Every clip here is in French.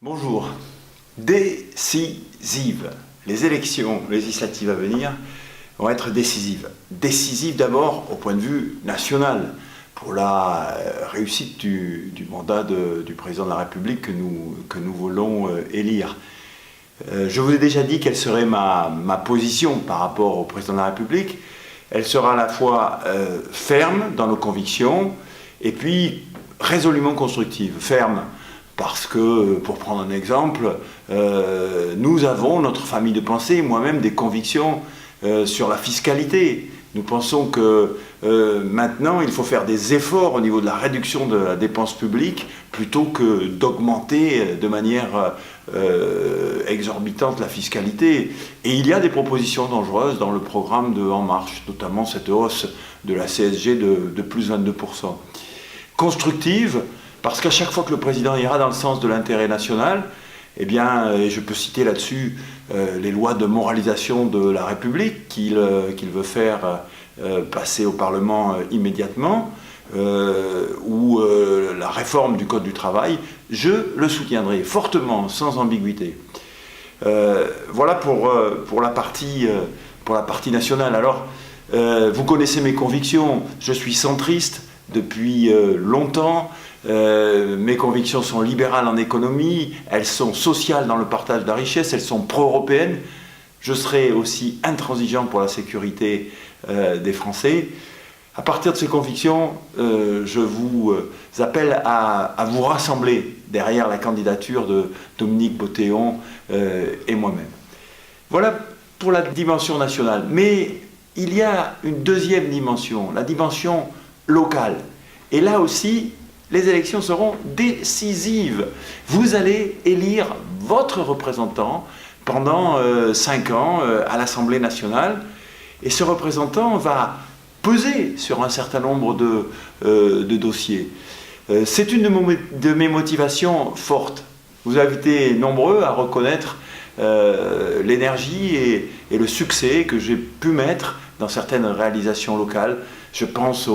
Bonjour. Décisive. Les élections législatives à venir vont être décisives. Décisives d'abord au point de vue national, pour la réussite du mandat du président de la République que nous voulons élire. Je vous ai déjà dit quelle serait ma position par rapport au président de la République. Elle sera à la fois ferme dans nos convictions et puis résolument constructive. Ferme parce que, pour prendre un exemple, nous avons, notre famille de pensée, moi-même, des convictions sur la fiscalité. Nous pensons que maintenant, il faut faire des efforts au niveau de la réduction de la dépense publique plutôt que d'augmenter de manière exorbitante la fiscalité. Et il y a des propositions dangereuses dans le programme de En Marche, notamment cette hausse de la CSG de plus 22%. Constructive, parce qu'à chaque fois que le président ira dans le sens de l'intérêt national, eh bien, et je peux citer là-dessus les lois de moralisation de la République qu'il veut faire passer au Parlement immédiatement, ou la réforme du Code du travail, je le soutiendrai fortement, sans ambiguïté. Voilà pour la partie nationale. Alors, vous connaissez mes convictions, je suis centriste depuis longtemps. Mes convictions sont libérales en économie, elles sont sociales dans le partage de la richesse, elles sont pro-européennes. Je serai aussi intransigeant pour la sécurité des Français. À partir de ces convictions, je vous appelle à vous rassembler derrière la candidature de Dominique Bottéon et moi-même. Voilà pour la dimension nationale. Mais il y a une deuxième dimension, la dimension locale. Et là aussi, les élections seront décisives. Vous allez élire votre représentant pendant 5 ans à l'Assemblée nationale. Et ce représentant va peser sur un certain nombre de dossiers. C'est une de mes motivations fortes. Vous avez été nombreux à reconnaître l'énergie et le succès que j'ai pu mettre dans certaines réalisations locales. Je pense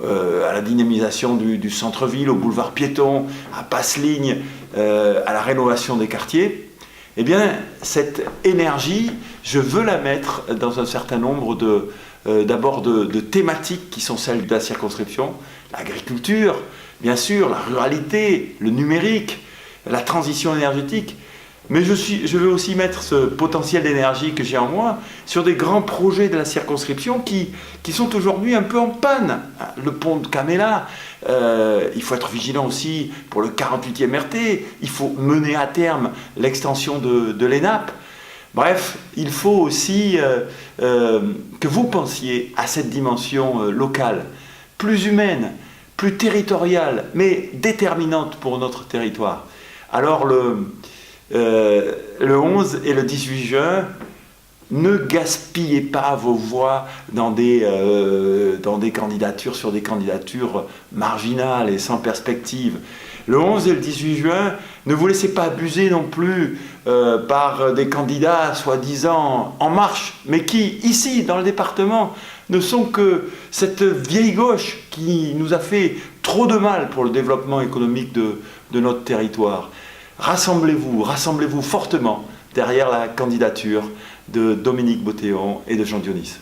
à la dynamisation du centre-ville, au boulevard piéton, à Passe-Ligne, à la rénovation des quartiers. Eh bien, cette énergie, je veux la mettre dans un certain nombre d'abord de thématiques qui sont celles de la circonscription. L'agriculture, bien sûr, la ruralité, le numérique, la transition énergétique. Mais je veux aussi mettre ce potentiel d'énergie que j'ai en moi sur des grands projets de la circonscription qui sont aujourd'hui un peu en panne. Le pont de Camella, il faut être vigilant aussi pour le 48e RT, il faut mener à terme l'extension de l'ENAP. Bref, il faut aussi que vous pensiez à cette dimension locale, plus humaine, plus territoriale, mais déterminante pour notre territoire. Alors le 11 et le 18 juin, ne gaspillez pas vos voix dans des candidatures, sur des candidatures marginales et sans perspective. Le 11 et le 18 juin, ne vous laissez pas abuser non plus par des candidats soi-disant en marche, mais qui, ici, dans le département, ne sont que cette vieille gauche qui nous a fait trop de mal pour le développement économique de notre territoire. Rassemblez-vous fortement derrière la candidature de Dominique Bottéon et de Jean Dionis.